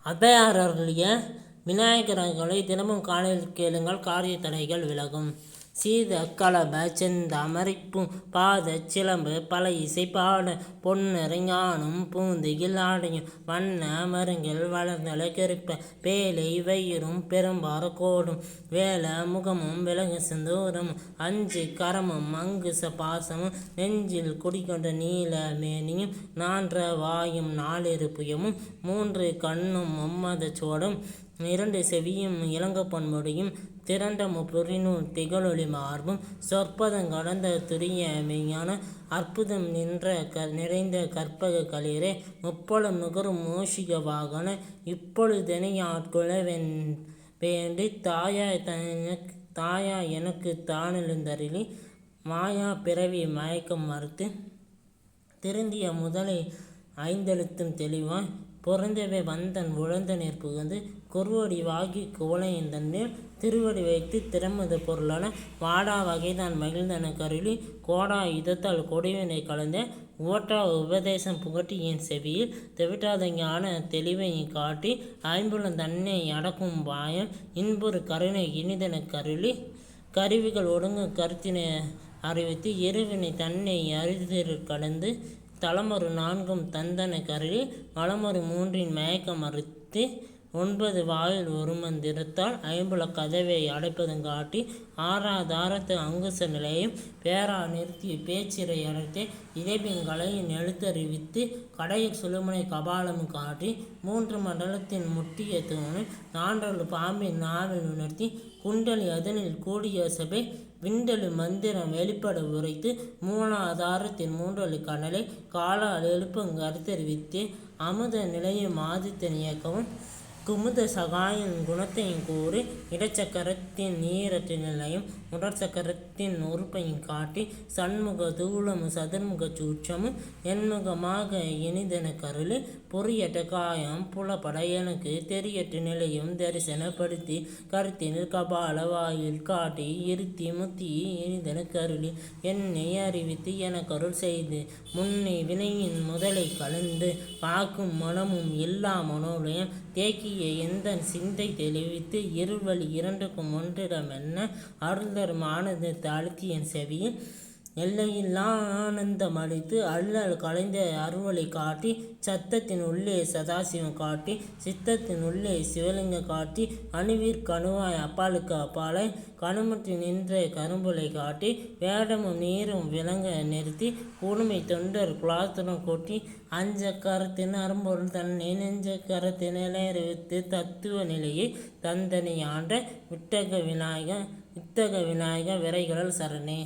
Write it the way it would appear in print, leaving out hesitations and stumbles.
அவ்வையார் அருளிய விநாயகர்களை தினமும் காலையில் கேளுங்கள், காரிய தடைகள் விலகும். சீத களப செந்தாமரைப்பூ பாதச் சிலம்பு பல இசை பாட பொன்னரை ஞானும் பூந்துகில் ஆடையும் வண்ண மருங்கில் வளர்ந்தலை கருப்ப பேலை வயிறும் பெரும்பார கோடும் வேல முகமும் விலகு சிந்தூரமும் அஞ்சு கரமும் அங்குச பாசமும் நெஞ்சில் குடிகொண்ட நீல மேனியும் நான்ற வாயும் நாலிரு புயமும் மூன்று கண்ணும் மும்மத சோடும் இரண்டு செவியும் இளங்க பொன்முடியும் திரண்ட முப்புரிநூல் திகழொளி மார்பும் சொற்பதங் கடந்த துரிய மெய்ஞான அற்புதம் நிறைந்த கற்பக களிரே முப்பொழும் நுகரும் மூஷிக வாகன இப்பொழுதெனை ஆட்கொள்ள வேண்டி தாயா எனக்கு தானெழுந்தருளி மாயா பிறவி மயக்கம் மறுத்து திருந்திய முதலை ஐந்தெழுத்தும் தெளிவாய் பொருந்தவே வந்தன் உழந்த நீர் புகுந்து குருவடி வாகி குவளையின் தன்னில் திருவடி வைத்து திறமது பொருளான வாடா வகைதான் மகிழ்ந்தன கருளி கோடா யுதத்தால் கொடிவினை கலந்த ஓட்டா உபதேசம் புகட்டி என் செவியில் தெவிட்டாத ஞான தெளிவை காட்டி ஐம்புலன் தன்னை அடக்கும் பாயம் இன்பொரு கருணை இனிதன கருளி கருவிகள் ஒடுங்கும் கருத்தினை அறிவித்து இருவினை தன்னை அறிதிரு கடந்து தலமொரு நான்கும் தந்தன கருளி வளமொரு மூன்றின் மயக்கம் மறுத்து ஒன்பது வாயில் ஒரு மந்திரத்தால் ஐம்புல கதவை அடைப்பதும் காட்டி ஆறாதாரத்து அங்குச நிலையும் பேரா நிறுத்தி பேச்சிறை அடைத்து இதைபிங்களையும் எழுத்தறிவித்து கடையில் சுழுமுனை கபாலமும் காட்டி மூன்று மண்டலத்தின் முட்டிய தூணில் நான்றொரு பாம்பின் நாவில் உணர்த்தி குண்டலி அதனில் கூடிய சபை விண்டலு மந்திரம் வெளிப்பட உரைத்து மூலாதாரத்தின் மூன்றொலி கடலை காலால் எழுப்பும் கருத்தறிவித்து அமுத நிலையும் ஆதித்தன் இயக்கவும் குமுத சகாயின் குணத்தையும் கூறி இடச்சக்கரத்தின் நீரற்ற நிலையும் உடற்சக்கரத்தின் உறுப்பையும் காட்டி சண்முக தூளமும் சதுர்முக சூட்சமும் எண்முகமாக இனிதன கருளி பொறியற்ற காயம் புலப்பட எனக்கு தெரியற்ற நிலையும் தரிசனப்படுத்தி கருத்தினில் கபால வாயில் காட்டி இருத்தி முத்தி இனிதன கருளி என்னை அறிவித்து என கருள் செய்து முன்னை வினையின் முதலை கலந்து காக்கும் மனமும் எல்லா மனோலயம் தேக்கிய எந்தன் சிந்தை தெளிவித்து இருவழி இரண்டுக்கும் ஒன்றிடமென்ன அருள்தரும் ஆனந்தத்தை அழுத்தி என் செவியில் எல்லையில்லா ஆனந்தம் அளித்து அல்லல் கலைந்த அருள்வழி காட்டி சத்தத்தின் உள்ளே சதாசிவம் காட்டி சித்தத்தின் உள்ளே சிவலிங்க காட்டி அணுவிற் கணுவாய் அப்பாலுக்கு அப்பாலாய் கணுமுற்றி நின்ற கரும்புலை காட்டி வேடமும் நீரும் விளங்க நிறுத்தி குழுமை தொண்டர் குலாத்துடன் கொட்டி அஞ்ச கரத்தின் அரும்பொருள் தன்னை நெஞ்ச கரத்தின் அறிவித்து தத்துவ நிலையை தந்தனை ஆண்ட வித்தக விநாயக விரைகளல் சரணே.